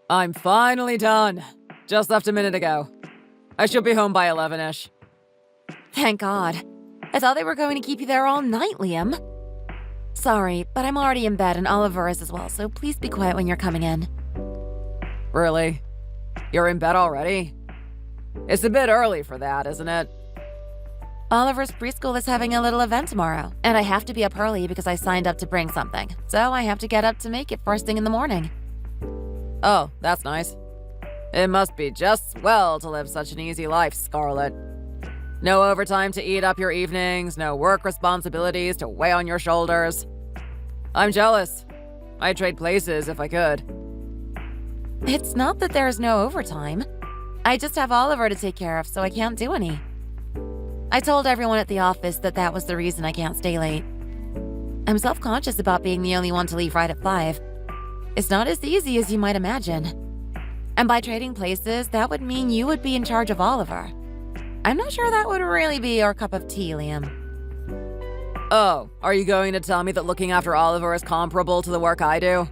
I'm finally done. Just left a minute ago. I should be home by 11-ish. Thank God. I thought they were going to keep you there all night, Liam. Sorry, but I'm already in bed and Oliver is as well, so please be quiet when you're coming in. Really? You're in bed already? It's a bit early for that, isn't it? Oliver's preschool is having a little event tomorrow, and I have to be up early because I signed up to bring something, so I have to get up to make it first thing in the morning. Oh, that's nice. It must be just swell to live such an easy life, Scarlett. No overtime to eat up your evenings, no work responsibilities to weigh on your shoulders. I'm jealous. I'd trade places if I could. It's not that there's no overtime. I just have Oliver to take care of, so I can't do any. I told everyone at the office that that was the reason I can't stay late. I'm self-conscious about being the only one to leave right at 5. It's not as easy as you might imagine. And by trading places, that would mean you would be in charge of Oliver. I'm not sure that would really be your cup of tea, Liam. Oh, are you going to tell me that looking after Oliver is comparable to the work I do?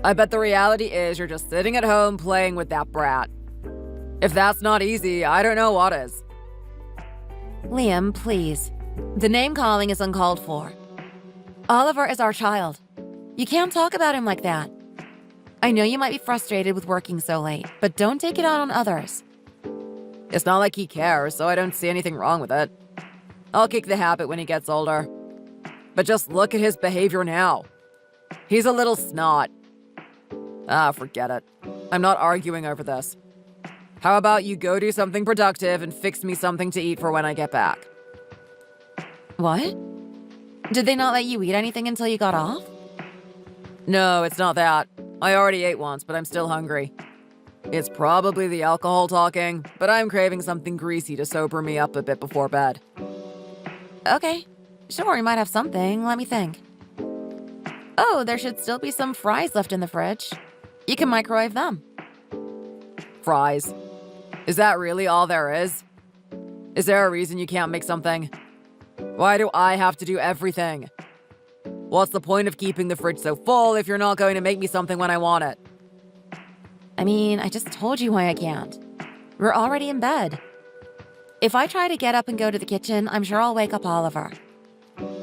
I bet the reality is you're just sitting at home playing with that brat. If that's not easy, I don't know what is. Liam, please. The name-calling is uncalled for. Oliver is our child. You can't talk about him like that. I know you might be frustrated with working so late, but don't take it out on others. It's not like he cares, so I don't see anything wrong with it. I'll kick the habit when he gets older. But just look at his behavior now. He's a little snot. Forget it. I'm not arguing over this. How about you go do something productive and fix me something to eat for when I get back? What? Did they not let you eat anything until you got off? No, it's not that. I already ate once, but I'm still hungry. It's probably the alcohol talking, but I'm craving something greasy to sober me up a bit before bed. Okay. Sure, you might have something. Let me think. Oh, there should still be some fries left in the fridge. You can microwave them. Fries? Is that really all there is? Is there a reason you can't make something? Why do I have to do everything? What's the point of keeping the fridge so full if you're not going to make me something when I want it? I mean, I just told you why I can't. We're already in bed. If I try to get up and go to the kitchen, I'm sure I'll wake up Oliver.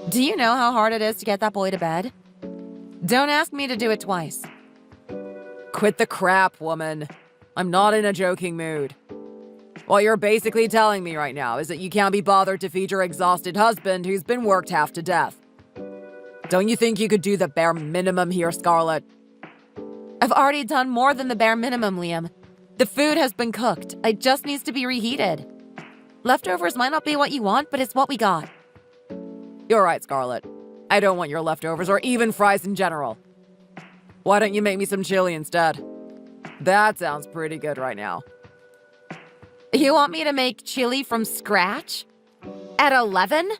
Do you know how hard it is to get that boy to bed? Don't ask me to do it twice. Quit the crap, woman. I'm not in a joking mood. What you're basically telling me right now is that you can't be bothered to feed your exhausted husband who's been worked half to death. Don't you think you could do the bare minimum here, Scarlett? I've already done more than the bare minimum, Liam. The food has been cooked. It just needs to be reheated. Leftovers might not be what you want, but it's what we got. You're right, Scarlett. I don't want your leftovers or even fries in general. Why don't you make me some chili instead? That sounds pretty good right now. You want me to make chili from scratch? At 11?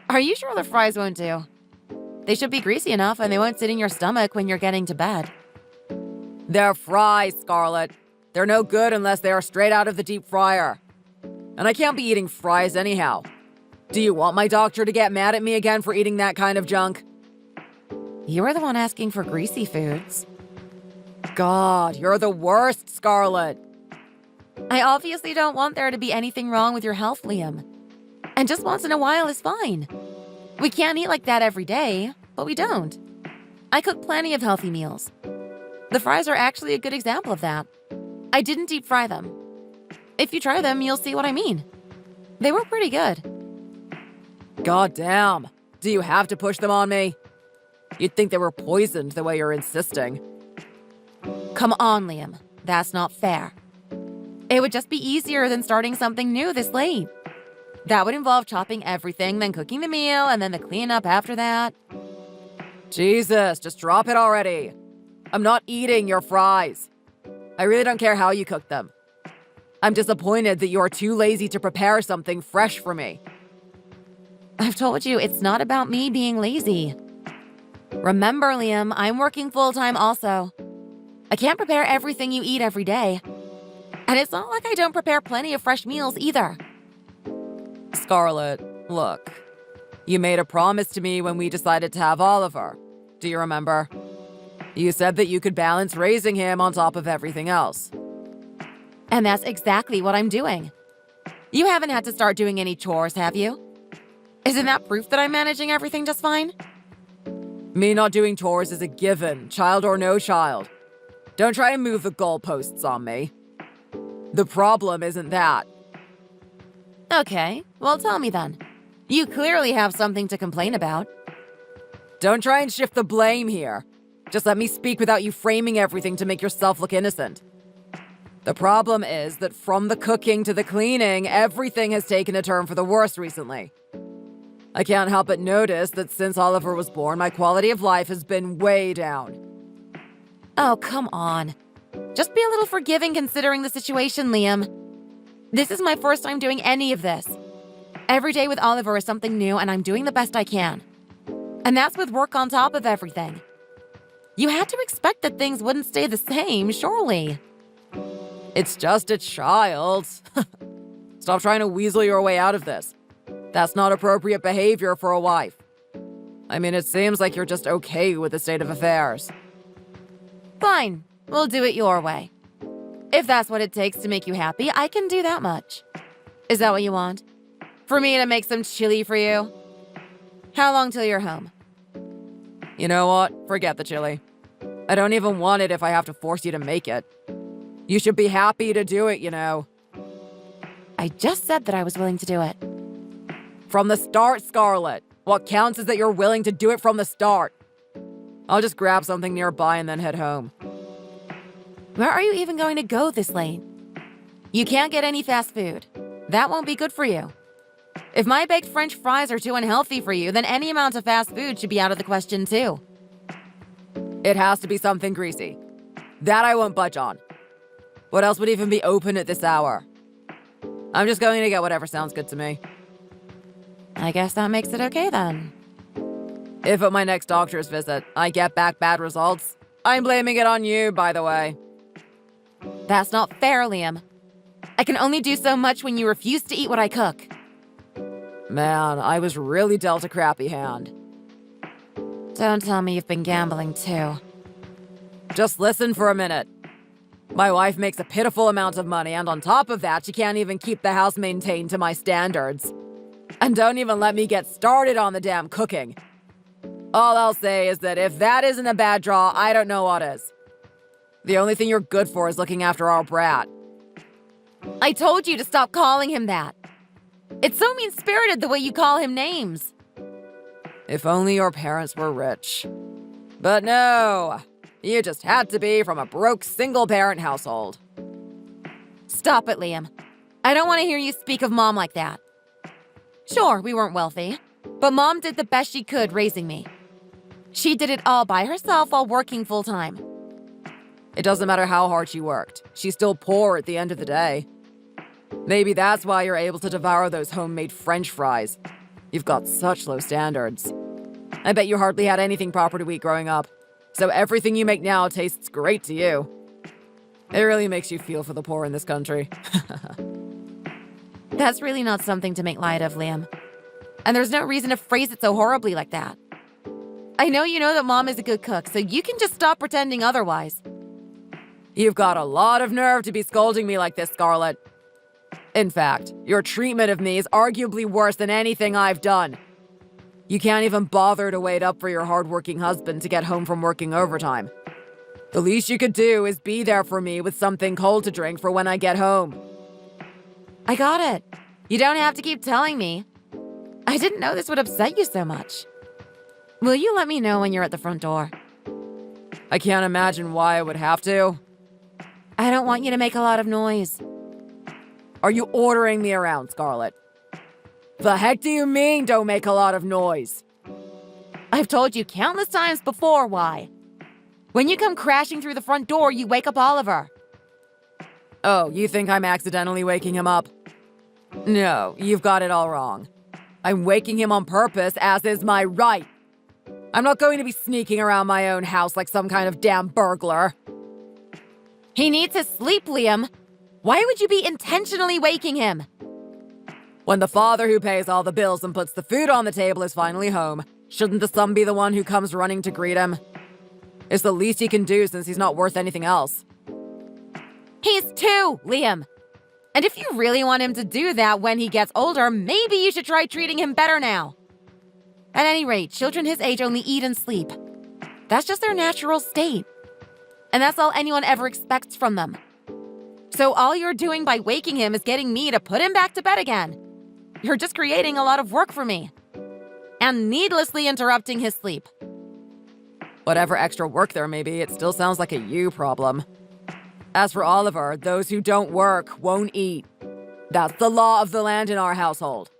Are you sure the fries won't do? They should be greasy enough and they won't sit in your stomach when you're getting to bed. They're fries, Scarlett. They're no good unless they are straight out of the deep fryer. And I can't be eating fries anyhow. Do you want my doctor to get mad at me again for eating that kind of junk? You were the one asking for greasy foods. God, you're the worst, Scarlett. I obviously don't want there to be anything wrong with your health, Liam. And just once in a while is fine. We can't eat like that every day, but we don't. I cook plenty of healthy meals. The fries are actually a good example of that. I didn't deep fry them. If you try them, you'll see what I mean. They were pretty good. God damn. Do you have to push them on me? You'd think they were poisoned the way you're insisting. Come on, Liam. That's not fair. It would just be easier than starting something new this late. That would involve chopping everything, then cooking the meal, and then the cleanup after that. Jesus, just drop it already. I'm not eating your fries. I really don't care how you cook them. I'm disappointed that you are too lazy to prepare something fresh for me. I've told you, it's not about me being lazy. Remember, Liam, I'm working full-time also. I can't prepare everything you eat every day. And it's not like I don't prepare plenty of fresh meals either. Scarlett, look. You made a promise to me when we decided to have Oliver. Do you remember? You said that you could balance raising him on top of everything else. And that's exactly what I'm doing. You haven't had to start doing any chores, have you? Isn't that proof that I'm managing everything just fine? Me not doing chores is a given, child or no child. Don't try and move the goalposts on me. The problem isn't that. Okay, well tell me then. You clearly have something to complain about. Don't try and shift the blame here. Just let me speak without you framing everything to make yourself look innocent. The problem is that from the cooking to the cleaning, everything has taken a turn for the worse recently. I can't help but notice that since Oliver was born, my quality of life has been way down. Oh, come on. Just be a little forgiving considering the situation, Liam. This is my first time doing any of this. Every day with Oliver is something new, and I'm doing the best I can. And that's with work on top of everything. You had to expect that things wouldn't stay the same, surely. It's just a child. Stop trying to weasel your way out of this. That's not appropriate behavior for a wife. I mean, it seems like you're just okay with the state of affairs. Fine, we'll do it your way. If that's what it takes to make you happy, I can do that much. Is that what you want? For me to make some chili for you? How long till you're home? You know what? Forget the chili. I don't even want it if I have to force you to make it. You should be happy to do it, you know. I just said that I was willing to do it. From the start, Scarlett. What counts is that you're willing to do it from the start. I'll just grab something nearby and then head home. Where are you even going to go this late? You can't get any fast food. That won't be good for you. If my baked French fries are too unhealthy for you, then any amount of fast food should be out of the question too. It has to be something greasy. That I won't budge on. What else would even be open at this hour? I'm just going to get whatever sounds good to me. I guess that makes it okay then. If at my next doctor's visit, I get back bad results, I'm blaming it on you, by the way. That's not fair, Liam. I can only do so much when you refuse to eat what I cook. Man, I was really dealt a crappy hand. Don't tell me you've been gambling too. Just listen for a minute. My wife makes a pitiful amount of money, and on top of that, she can't even keep the house maintained to my standards. And don't even let me get started on the damn cooking. All I'll say is that if that isn't a bad draw, I don't know what is. The only thing you're good for is looking after our brat. I told you to stop calling him that. It's so mean-spirited the way you call him names. If only your parents were rich. But no, you just had to be from a broke single-parent household. Stop it, Liam. I don't want to hear you speak of Mom like that. Sure, we weren't wealthy, but Mom did the best she could raising me. She did it all by herself while working full-time. It doesn't matter how hard she worked. She's still poor at the end of the day. Maybe that's why you're able to devour those homemade French fries. You've got such low standards. I bet you hardly had anything proper to eat growing up, so everything you make now tastes great to you. It really makes you feel for the poor in this country. That's really not something to make light of, Liam. And there's no reason to phrase it so horribly like that. I know you know that Mom is a good cook, so you can just stop pretending otherwise. You've got a lot of nerve to be scolding me like this, Scarlett. In fact, your treatment of me is arguably worse than anything I've done. You can't even bother to wait up for your hardworking husband to get home from working overtime. The least you could do is be there for me with something cold to drink for when I get home. I got it. You don't have to keep telling me. I didn't know this would upset you so much. Will you let me know when you're at the front door? I can't imagine why I would have to. I don't want you to make a lot of noise. Are you ordering me around, Scarlett? The heck do you mean, don't make a lot of noise? I've told you countless times before why. When you come crashing through the front door, you wake up Oliver. Oh, you think I'm accidentally waking him up? No, you've got it all wrong. I'm waking him on purpose, as is my right. I'm not going to be sneaking around my own house like some kind of damn burglar. He needs his sleep, Liam. Why would you be intentionally waking him? When the father who pays all the bills and puts the food on the table is finally home, shouldn't the son be the one who comes running to greet him? It's the least he can do since he's not worth anything else. He's 2, Liam. And if you really want him to do that when he gets older, maybe you should try treating him better now. At any rate, children his age only eat and sleep. That's just their natural state. And that's all anyone ever expects from them. So all you're doing by waking him is getting me to put him back to bed again. You're just creating a lot of work for me. And needlessly interrupting his sleep. Whatever extra work there may be, it still sounds like a you problem. As for Oliver, those who don't work won't eat. That's the law of the land in our household.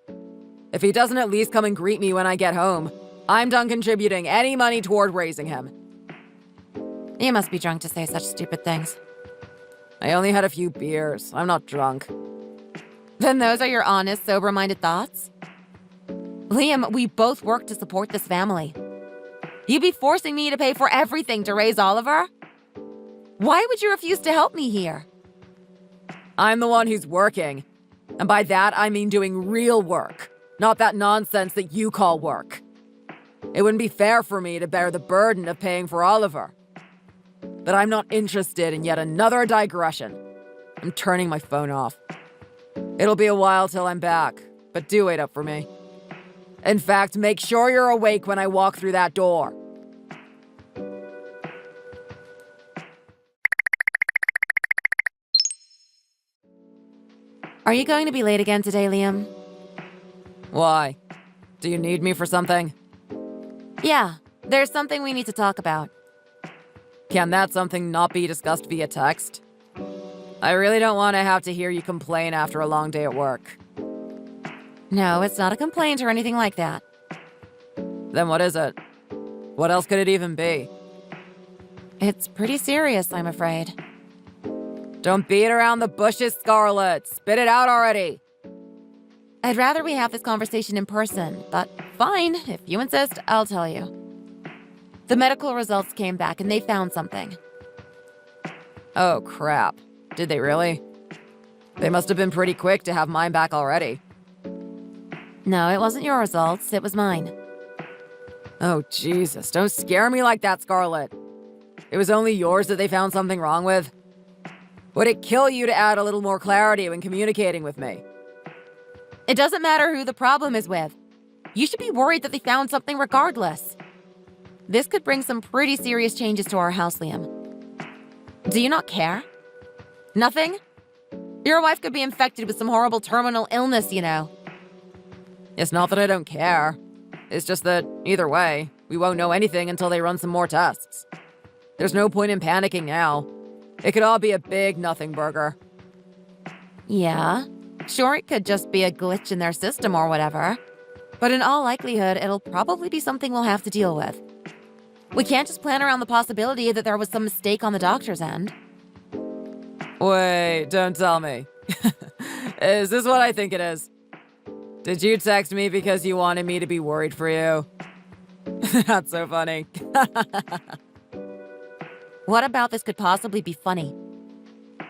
If he doesn't at least come and greet me when I get home, I'm done contributing any money toward raising him. You must be drunk to say such stupid things. I only had a few beers. I'm not drunk. Then those are your honest, sober-minded thoughts? Liam, we both work to support this family. You'd be forcing me to pay for everything to raise Oliver? Why would you refuse to help me here? I'm the one who's working. And by that, I mean doing real work, not that nonsense that you call work. It wouldn't be fair for me to bear the burden of paying for Oliver. But I'm not interested in yet another digression. I'm turning my phone off. It'll be a while till I'm back, but do wait up for me. In fact, make sure you're awake when I walk through that door. Are you going to be late again today, Liam? Why? Do you need me for something? Yeah, there's something we need to talk about. Can that something not be discussed via text? I really don't want to have to hear you complain after a long day at work. No, it's not a complaint or anything like that. Then what is it? What else could it even be? It's pretty serious, I'm afraid. Don't beat around the bushes, Scarlett. Spit it out already. I'd rather we have this conversation in person, but fine, if you insist, I'll tell you. The medical results came back and they found something. Oh, crap. Did they really? They must have been pretty quick to have mine back already. No, it wasn't your results, it was mine. Oh, Jesus, don't scare me like that, Scarlett. It was only yours that they found something wrong with? Would it kill you to add a little more clarity when communicating with me? It doesn't matter who the problem is with. You should be worried that they found something regardless. This could bring some pretty serious changes to our house, Liam. Do you not care? Nothing? Your wife could be infected with some horrible terminal illness, you know. It's not that I don't care. It's just that, either way, we won't know anything until they run some more tests. There's no point in panicking now. It could all be a big nothing burger. Yeah, sure, it could just be a glitch in their system or whatever. But in all likelihood, it'll probably be something we'll have to deal with. We can't just plan around the possibility that there was some mistake on the doctor's end. Wait, don't tell me. Is this what I think it is? Did you text me because you wanted me to be worried for you? That's so funny. What about this could possibly be funny?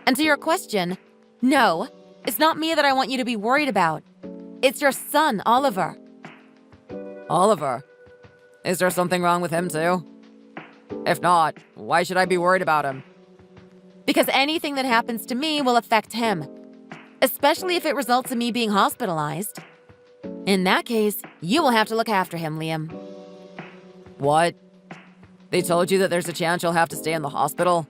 And to your question, no, it's not me that I want you to be worried about. It's your son, Oliver. Oliver? Is there something wrong with him too? If not, why should I be worried about him? Because anything that happens to me will affect him. Especially if it results in me being hospitalized. In that case, you will have to look after him, Liam. What? They told you that there's a chance you'll have to stay in the hospital?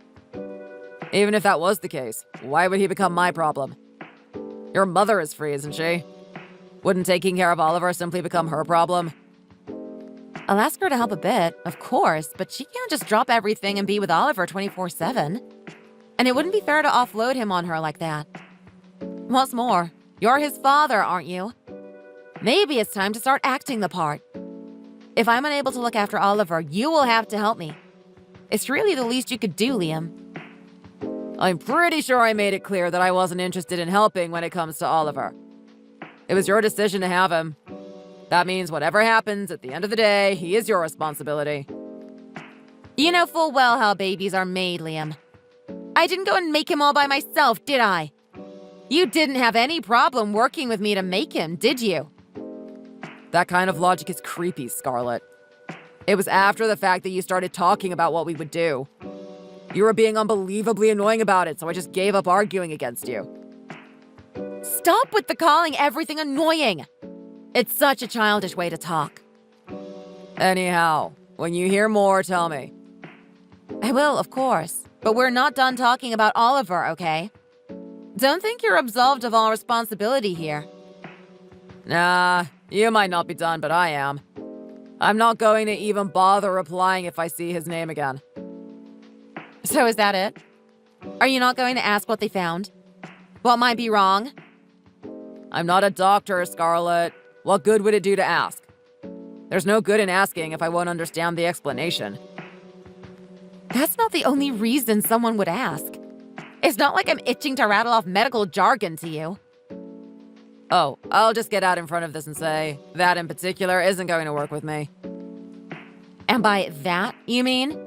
Even if that was the case, why would he become my problem? Your mother is free, isn't she? Wouldn't taking care of Oliver simply become her problem? I'll ask her to help a bit, of course, but she can't just drop everything and be with Oliver 24/7. And it wouldn't be fair to offload him on her like that. What's more, you're his father, aren't you? Maybe it's time to start acting the part. If I'm unable to look after Oliver, you will have to help me. It's really the least you could do, Liam. I'm pretty sure I made it clear that I wasn't interested in helping when it comes to Oliver. It was your decision to have him. That means whatever happens at the end of the day, he is your responsibility. You know full well how babies are made, Liam. I didn't go and make him all by myself, did I? You didn't have any problem working with me to make him, did you? That kind of logic is creepy, Scarlett. It was after the fact that you started talking about what we would do. You were being unbelievably annoying about it, so I just gave up arguing against you. Stop with the calling everything annoying. It's such a childish way to talk. Anyhow, when you hear more, tell me. I will, of course. But we're not done talking about Oliver, okay? Don't think you're absolved of all responsibility here. Nah, you might not be done, but I am. I'm not going to even bother replying if I see his name again. So is that it? Are you not going to ask what they found? What might be wrong? I'm not a doctor, Scarlett. What good would it do to ask? There's no good in asking if I won't understand the explanation. That's not the only reason someone would ask. It's not like I'm itching to rattle off medical jargon to you. Oh, I'll just get out in front of this and say, that in particular isn't going to work with me. And by that, you mean?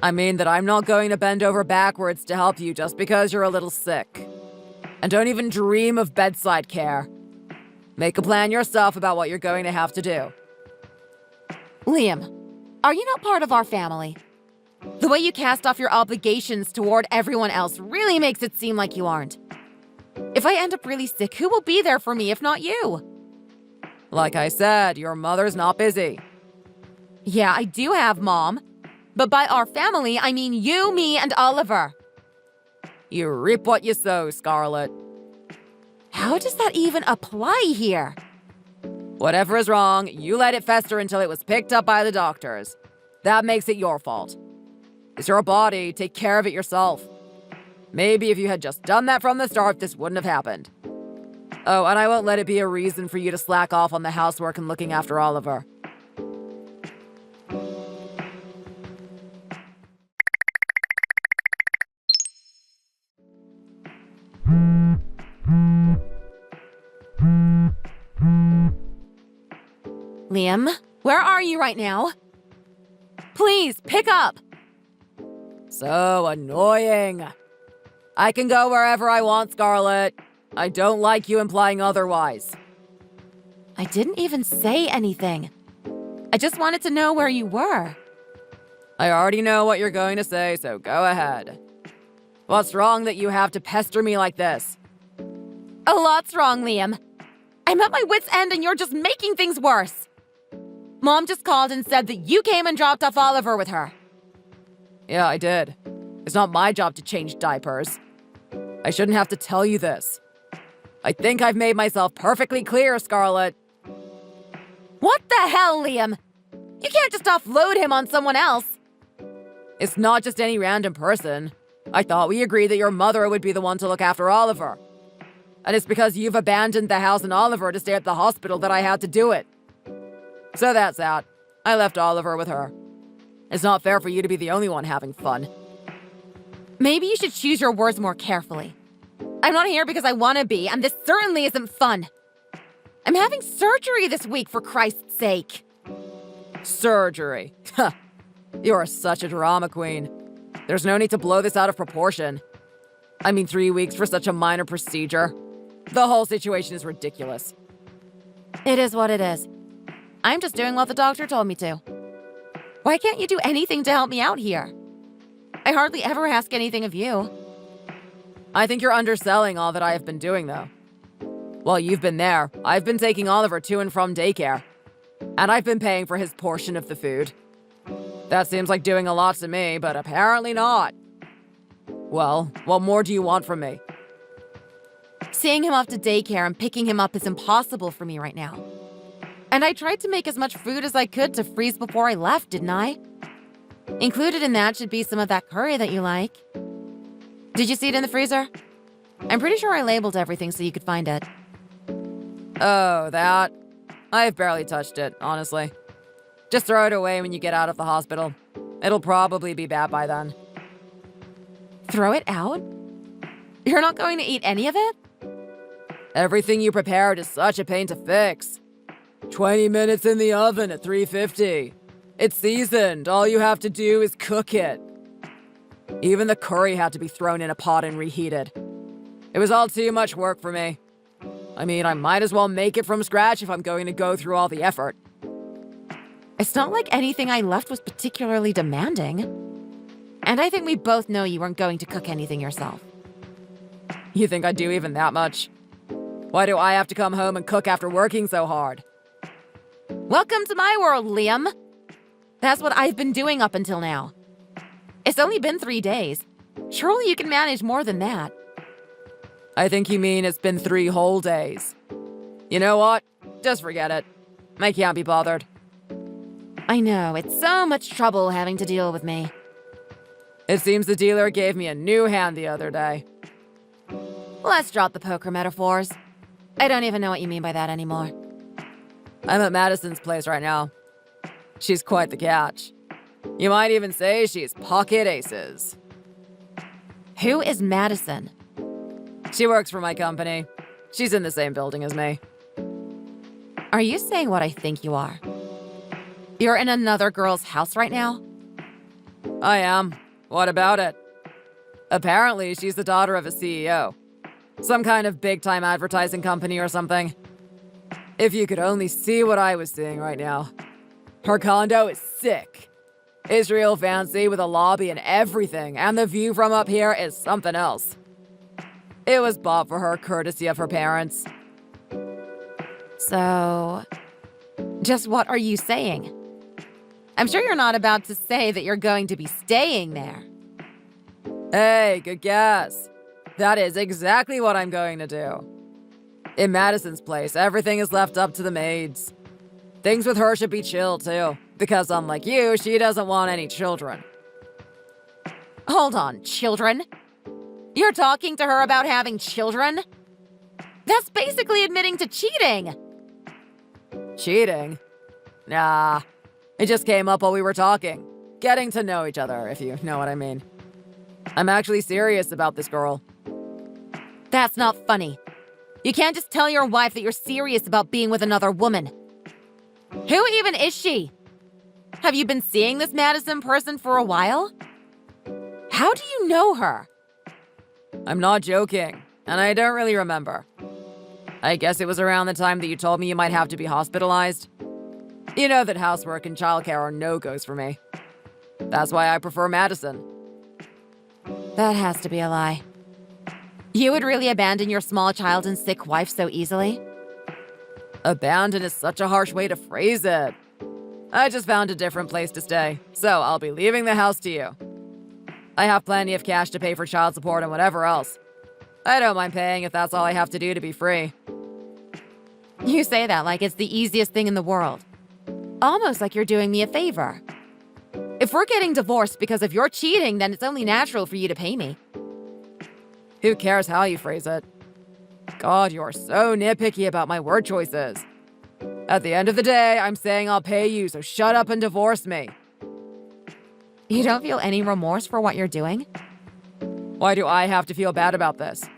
I mean that I'm not going to bend over backwards to help you just because you're a little sick. And don't even dream of bedside care. Make a plan yourself about what you're going to have to do. Liam, are you not part of our family? The way you cast off your obligations toward everyone else really makes it seem like you aren't. If I end up really sick, who will be there for me if not you? Like I said, your mother's not busy. Yeah, I do have Mom. But by our family, I mean you, me, and Oliver. You reap what you sow, Scarlett. How does that even apply here? Whatever is wrong, you let it fester until it was picked up by the doctors. That makes it your fault. It's your body, take care of it yourself. Maybe if you had just done that from the start, this wouldn't have happened. Oh, and I won't let it be a reason for you to slack off on the housework and looking after Oliver. Liam, where are you right now? Please, pick up! So annoying. I can go wherever I want, Scarlett. I don't like you implying otherwise. I didn't even say anything. I just wanted to know where you were. I already know what you're going to say, so go ahead. What's wrong that you have to pester me like this? A lot's wrong, Liam. I'm at my wit's end and you're just making things worse. Mom just called and said that you came and dropped off Oliver with her. Yeah, I did. It's not my job to change diapers. I shouldn't have to tell you this. I think I've made myself perfectly clear, Scarlett. What the hell, Liam? You can't just offload him on someone else. It's not just any random person. I thought we agreed that your mother would be the one to look after Oliver. And it's because you've abandoned the house and Oliver to stay at the hospital that I had to do it. So that's that. I left Oliver with her. It's not fair for you to be the only one having fun. Maybe you should choose your words more carefully. I'm not here because I want to be, and this certainly isn't fun. I'm having surgery this week, for Christ's sake. Surgery. Huh. You're such a drama queen. There's no need to blow this out of proportion. I mean, 3 weeks for such a minor procedure. The whole situation is ridiculous. It is what it is. I'm just doing what the doctor told me to. Why can't you do anything to help me out here? I hardly ever ask anything of you. I think you're underselling all that I have been doing, though. While you've been there, I've been taking Oliver to and from daycare. And I've been paying for his portion of the food. That seems like doing a lot to me, but apparently not. Well, what more do you want from me? Seeing him off to daycare and picking him up is impossible for me right now. And I tried to make as much food as I could to freeze before I left, didn't I? Included in that should be some of that curry that you like. Did you see it in the freezer? I'm pretty sure I labeled everything so you could find it. Oh, that? I've barely touched it, honestly. Just throw it away when you get out of the hospital. It'll probably be bad by then. Throw it out? You're not going to eat any of it? Everything you prepared is such a pain to fix. 20 minutes in the oven at 350. It's seasoned. All you have to do is cook it. Even the curry had to be thrown in a pot and reheated. It was all too much work for me. I mean, I might as well make it from scratch if I'm going to go through all the effort. It's not like anything I left was particularly demanding. And I think we both know you weren't going to cook anything yourself. You think I do even that much? Why do I have to come home and cook after working so hard? Welcome to my world, Liam. That's what I've been doing up until now. It's only been 3 days. Surely you can manage more than that. I think you mean it's been 3 whole days. You know what? Just forget it. I can't be bothered. I know, it's so much trouble having to deal with me. It seems the dealer gave me a new hand the other day. Let's drop the poker metaphors. I don't even know what you mean by that anymore. I'm at Madison's place right now. She's quite the catch. You might even say she's pocket aces. Who is Madison? She works for my company. She's in the same building as me. Are you saying what I think you are? You're in another girl's house right now? I am. What about it? Apparently, she's the daughter of a CEO. Some kind of big-time advertising company or something. If you could only see what I was seeing right now. Her condo is sick. It's real fancy with a lobby and everything, and the view from up here is something else. It was bought for her courtesy of her parents. So, just what are you saying? I'm sure you're not about to say that you're going to be staying there. Hey, good guess. That is exactly what I'm going to do. In Madison's place, everything is left up to the maids. Things with her should be chill, too, because unlike you, she doesn't want any children. Hold on, children? You're talking to her about having children? That's basically admitting to cheating. Cheating? Nah. It just came up while we were talking. Getting to know each other, if you know what I mean. I'm actually serious about this girl. That's not funny. You can't just tell your wife that you're serious about being with another woman. Who even is she? Have you been seeing this Madison person for a while? How do you know her? I'm not joking, and I don't really remember. I guess it was around the time that you told me you might have to be hospitalized. You know that housework and childcare are no-goes for me. That's why I prefer Madison. That has to be a lie. You would really abandon your small child and sick wife so easily? Abandon is such a harsh way to phrase it. I just found a different place to stay, so I'll be leaving the house to you. I have plenty of cash to pay for child support and whatever else. I don't mind paying if that's all I have to do to be free. You say that like it's the easiest thing in the world. Almost like you're doing me a favor. If we're getting divorced because of your cheating, then it's only natural for you to pay me. Who cares how you phrase it? God, you're so nitpicky about my word choices. At the end of the day, I'm saying I'll pay you, so shut up and divorce me. You don't feel any remorse for what you're doing? Why do I have to feel bad about this?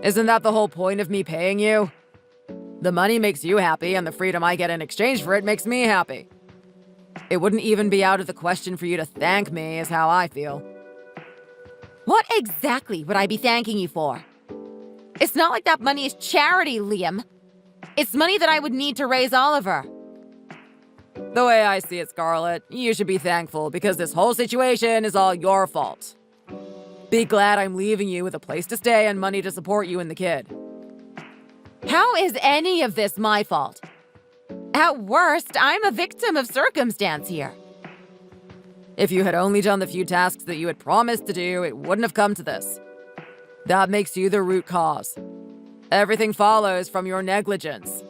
Isn't that the whole point of me paying you? The money makes you happy, and the freedom I get in exchange for it makes me happy. It wouldn't even be out of the question for you to thank me, is how I feel. What exactly would I be thanking you for? It's not like that money is charity, Liam. It's money that I would need to raise Oliver. The way I see it, Scarlett, you should be thankful because this whole situation is all your fault. Be glad I'm leaving you with a place to stay and money to support you and the kid. How is any of this my fault? At worst, I'm a victim of circumstance here. If you had only done the few tasks that you had promised to do, it wouldn't have come to this. That makes you the root cause. Everything follows from your negligence.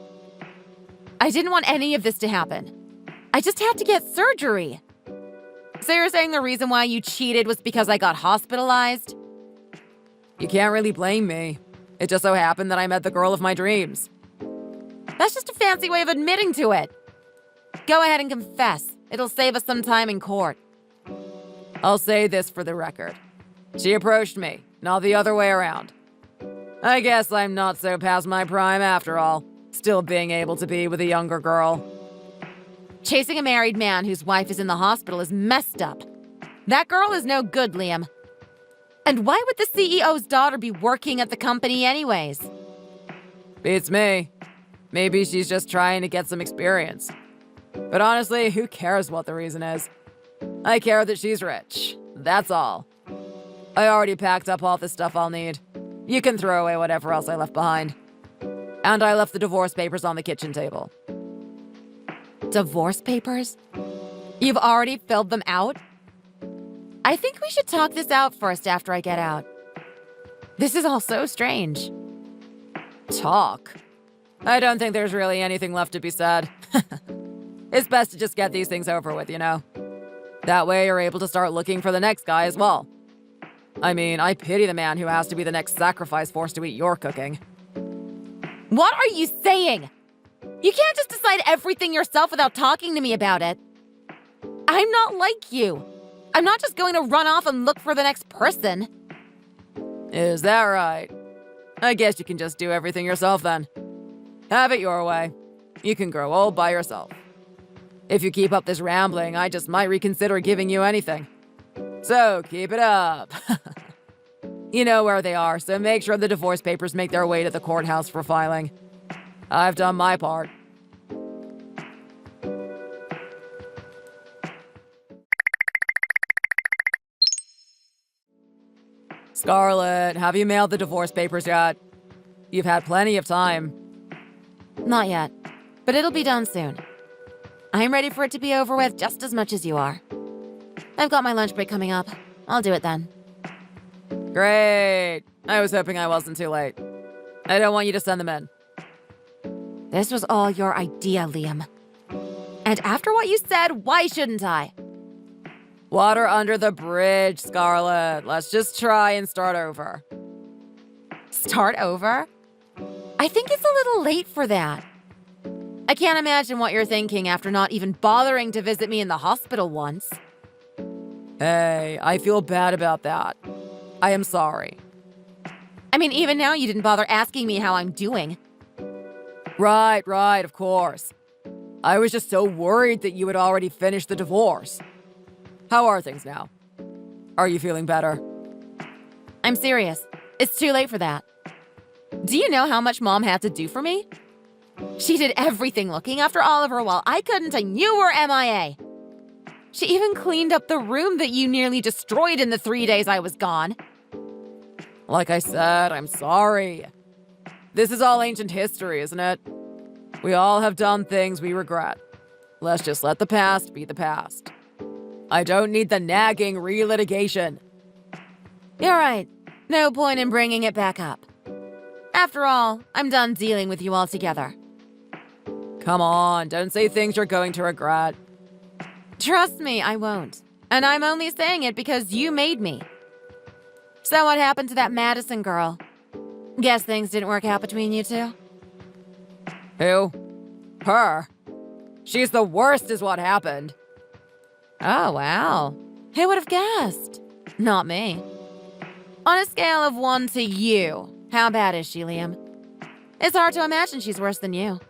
I didn't want any of this to happen. I just had to get surgery. So you're saying the reason why you cheated was because I got hospitalized? You can't really blame me. It just so happened that I met the girl of my dreams. That's just a fancy way of admitting to it. Go ahead and confess. It'll save us some time in court. I'll say this for the record. She approached me, not the other way around. I guess I'm not so past my prime after all, still being able to be with a younger girl. Chasing a married man whose wife is in the hospital is messed up. That girl is no good, Liam. And why would the CEO's daughter be working at the company anyways? Beats me. Maybe she's just trying to get some experience. But honestly, who cares what the reason is? I care that she's rich. That's all. I already packed up all the stuff I'll need. You can throw away whatever else I left behind. And I left the divorce papers on the kitchen table. Divorce papers? You've already filled them out? I think we should talk this out first after I get out. This is all so strange. Talk? I don't think there's really anything left to be said. It's best to just get these things over with, you know? That way you're able to start looking for the next guy as well. I mean, I pity the man who has to be the next sacrifice forced to eat your cooking. What are you saying? You can't just decide everything yourself without talking to me about it. I'm not like you. I'm not just going to run off and look for the next person. Is that right? I guess you can just do everything yourself then. Have it your way. You can grow old by yourself. If you keep up this rambling, I just might reconsider giving you anything. So keep it up. You know where they are, so make sure the divorce papers make their way to the courthouse for filing. I've done my part. Scarlett, have you mailed the divorce papers yet? You've had plenty of time. Not yet, but it'll be done soon. I'm ready for it to be over with just as much as you are. I've got my lunch break coming up. I'll do it then. Great. I was hoping I wasn't too late. I don't want you to send them in. This was all your idea, Liam. And after what you said, why shouldn't I? Water under the bridge, Scarlett. Let's just try and start over. Start over? I think it's a little late for that. I can't imagine what you're thinking after not even bothering to visit me in the hospital once. Hey, I feel bad about that. I am sorry. I mean, even now you didn't bother asking me how I'm doing. Right, of course. I was just so worried that you had already finished the divorce. How are things now? Are you feeling better? I'm serious. It's too late for that. Do you know how much Mom had to do for me? She did everything looking after Oliver while I couldn't and you were MIA. She even cleaned up the room that you nearly destroyed in the 3 days I was gone. Like I said, I'm sorry. This is all ancient history, isn't it? We all have done things we regret. Let's just let the past be the past. I don't need the nagging relitigation. You're right. No point in bringing it back up. After all, I'm done dealing with you altogether. Come on, don't say things you're going to regret. Trust me, I won't. And I'm only saying it because you made me. So what happened to that Madison girl? Guess things didn't work out between you two? Who? Her. She's the worst is what happened. Oh, wow. Who would have guessed? Not me. On a scale of 1 to you, how bad is she, Liam? It's hard to imagine she's worse than you.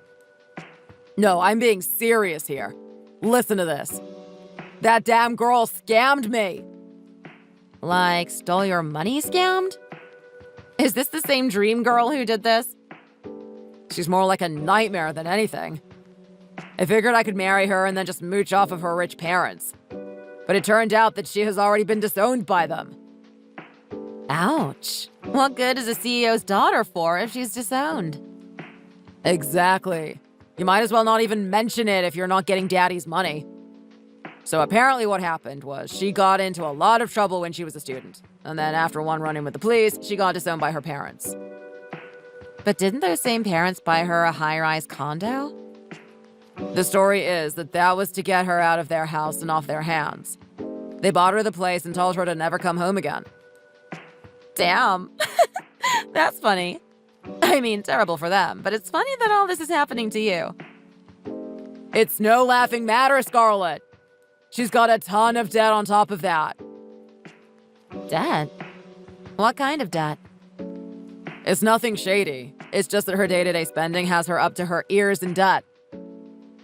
No, I'm being serious here. Listen to this. That damn girl scammed me. Like, stole your money scammed? Is this the same dream girl who did this? She's more like a nightmare than anything. I figured I could marry her and then just mooch off of her rich parents. But it turned out that she has already been disowned by them. Ouch. What good is a CEO's daughter for if she's disowned? Exactly. You might as well not even mention it if you're not getting daddy's money. So apparently what happened was she got into a lot of trouble when she was a student. And then after one run-in with the police, she got disowned by her parents. But didn't those same parents buy her a high-rise condo? The story is that was to get her out of their house and off their hands. They bought her the place and told her to never come home again. Damn. That's funny. I mean, terrible for them, but it's funny that all this is happening to you. It's no laughing matter, Scarlett. She's got a ton of debt on top of that. Debt? What kind of debt? It's nothing shady. It's just that her day-to-day spending has her up to her ears in debt.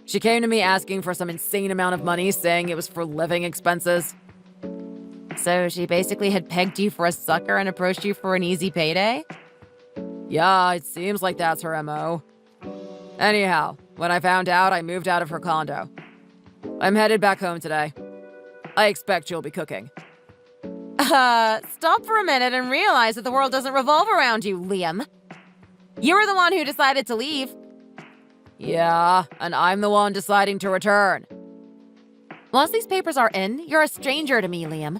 She came to me asking for some insane amount of money, saying it was for living expenses. So she basically had pegged you for a sucker and approached you for an easy payday? Yeah, it seems like that's her MO. Anyhow, when I found out, I moved out of her condo. I'm headed back home today. I expect you'll be cooking. Stop for a minute and realize that the world doesn't revolve around you, Liam. You were the one who decided to leave. Yeah, and I'm the one deciding to return. Once these papers are in, you're a stranger to me, Liam.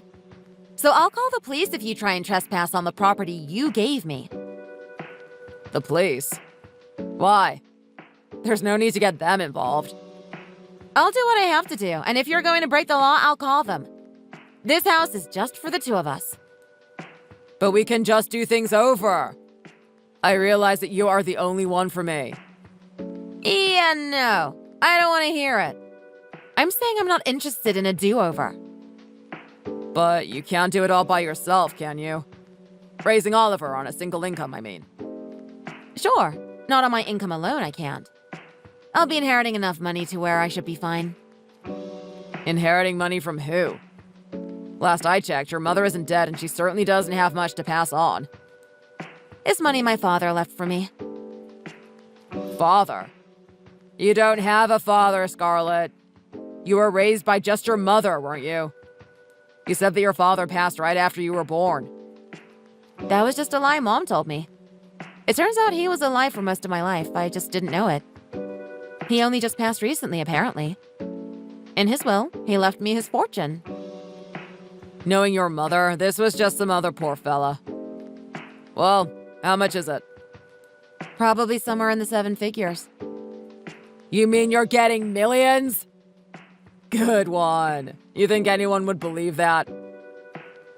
So I'll call the police if you try and trespass on the property you gave me. The police? Why? There's no need to get them involved. I'll do what I have to do, and if you're going to break the law, I'll call them. This house is just for the two of us. But we can just do things over. I realize that you are the only one for me. Yeah, no. I don't want to hear it. I'm saying I'm not interested in a do-over. But you can't do it all by yourself, can you? Raising Oliver on a single income, I mean. Sure. Not on my income alone, I can't. I'll be inheriting enough money to where I should be fine. Inheriting money from who? Last I checked, your mother isn't dead and she certainly doesn't have much to pass on. It's money my father left for me. Father? You don't have a father, Scarlett. You were raised by just your mother, weren't you? You said that your father passed right after you were born. That was just a lie Mom told me. It turns out he was alive for most of my life. I just didn't know it. He only just passed recently, apparently. In his will, he left me his fortune. Knowing your mother, this was just some other poor fella. Well, how much is it? Probably somewhere in the 7 figures. You mean you're getting millions? Good one. You think anyone would believe that?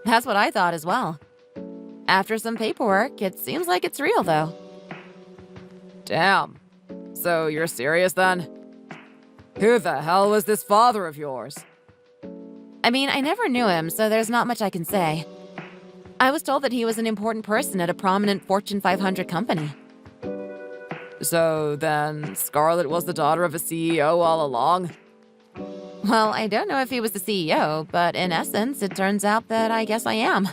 That's what I thought as well. After some paperwork, it seems like it's real, though. Damn. So you're serious then? Who the hell was this father of yours? I mean, I never knew him, so there's not much I can say. I was told that he was an important person at a prominent Fortune 500 company. So then, Scarlett was the daughter of a CEO all along? Well, I don't know if he was the CEO, but in essence, it turns out that I guess I am.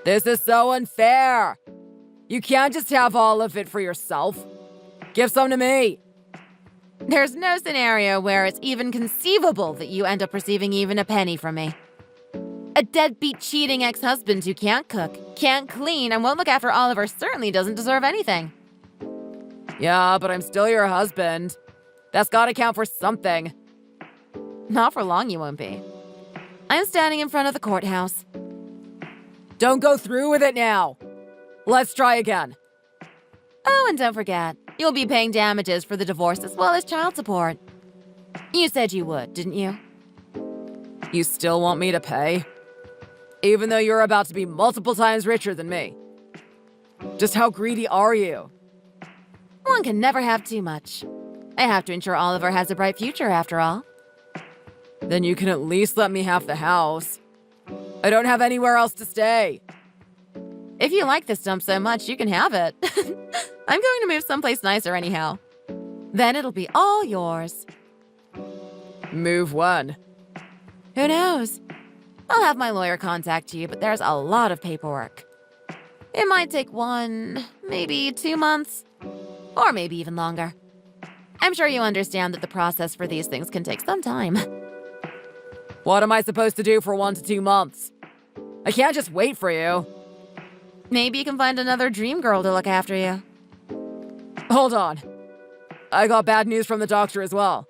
This is so unfair! You can't just have all of it for yourself. Give some to me! There's no scenario where it's even conceivable that you end up receiving even a penny from me. A deadbeat cheating ex-husband who can't cook, can't clean, and won't look after Oliver certainly doesn't deserve anything. Yeah, but I'm still your husband. That's gotta count for something. Not for long you won't be. I'm standing in front of the courthouse. Don't go through with it now. Let's try again. Oh, and don't forget, you'll be paying damages for the divorce as well as child support. You said you would, didn't you? You still want me to pay? Even though you're about to be multiple times richer than me. Just how greedy are you? One can never have too much. I have to ensure Oliver has a bright future, after all. Then you can at least let me have the house. I don't have anywhere else to stay. If you like this dump so much, you can have it. I'm going to move someplace nicer anyhow. Then it'll be all yours. Move when? Who knows? I'll have my lawyer contact you, but there's a lot of paperwork. It might take 1, maybe 2 months, or maybe even longer. I'm sure you understand that the process for these things can take some time. What am I supposed to do for 1 to 2 months? I can't just wait for you. Maybe you can find another dream girl to look after you. Hold on. I got bad news from the doctor as well.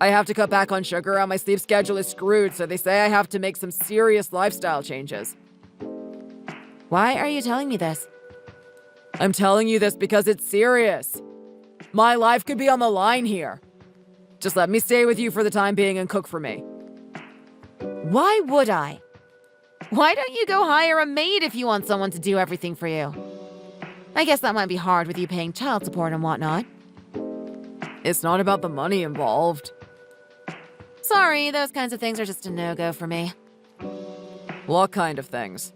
I have to cut back on sugar and my sleep schedule is screwed, so they say I have to make some serious lifestyle changes. Why are you telling me this? I'm telling you this because it's serious. My life could be on the line here. Just let me stay with you for the time being and cook for me. Why would I? Why don't you go hire a maid if you want someone to do everything for you? I guess that might be hard with you paying child support and whatnot. It's not about the money involved. Sorry, those kinds of things are just a no-go for me. What kind of things?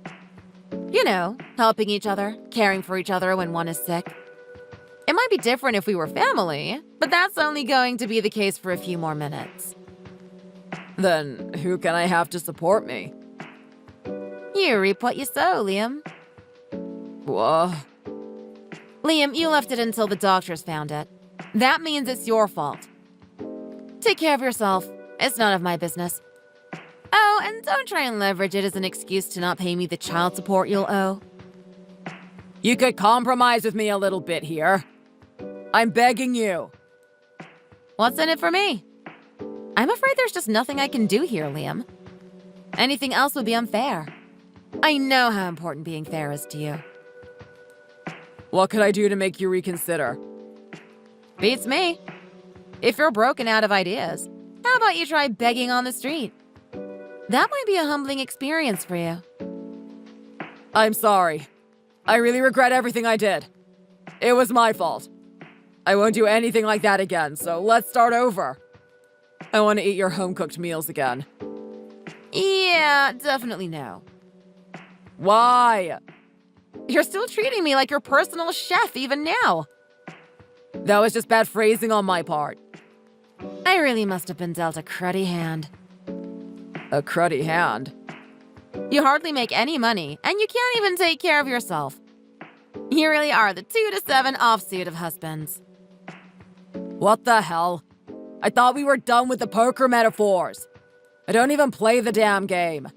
You know, helping each other, caring for each other when one is sick. It might be different if we were family, but that's only going to be the case for a few more minutes. Then who can I have to support me? You reap what you sow, Liam. What? Liam, you left it until the doctors found it. That means it's your fault. Take care of yourself. It's none of my business. Oh, and don't try and leverage it as an excuse to not pay me the child support you'll owe. You could compromise with me a little bit here. I'm begging you. What's in it for me? I'm afraid there's just nothing I can do here, Liam. Anything else would be unfair. I know how important being fair is to you. What could I do to make you reconsider? Beats me. If you're broken out of ideas, how about you try begging on the street? That might be a humbling experience for you. I'm sorry. I really regret everything I did. It was my fault. I won't do anything like that again, so let's start over. I want to eat your home-cooked meals again. Yeah, definitely no. Why? You're still treating me like your personal chef even now. That was just bad phrasing on my part. I really must have been dealt a cruddy hand. A cruddy hand? You hardly make any money, and you can't even take care of yourself. You really are the 2 to 7 offsuit of husbands. What the hell? I thought we were done with the poker metaphors. I don't even play the damn game.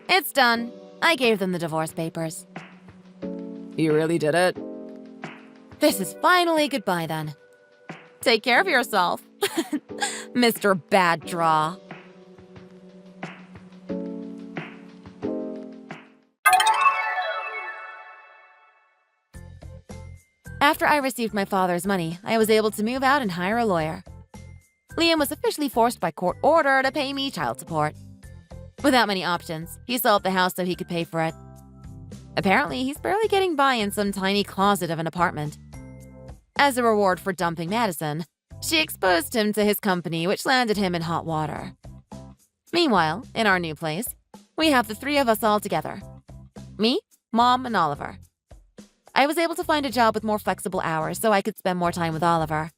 It's done. I gave them the divorce papers. You really did it? This is finally goodbye then. Take care of yourself, Mr. Bad Draw. After I received my father's money, I was able to move out and hire a lawyer. Liam was officially forced by court order to pay me child support. Without many options, he sold the house so he could pay for it. Apparently, he's barely getting by in some tiny closet of an apartment. As a reward for dumping Madison, she exposed him to his company, which landed him in hot water. Meanwhile, in our new place, we have the 3 of us all together. Me, Mom, and Oliver. I was able to find a job with more flexible hours so I could spend more time with Oliver.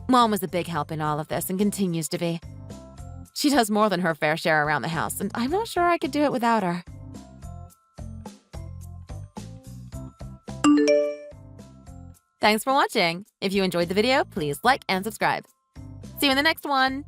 Mom was a big help in all of this and continues to be. She does more than her fair share around the house, and I'm not sure I could do it without her. Thanks for watching. If you enjoyed the video, please like and subscribe. See you in the next one.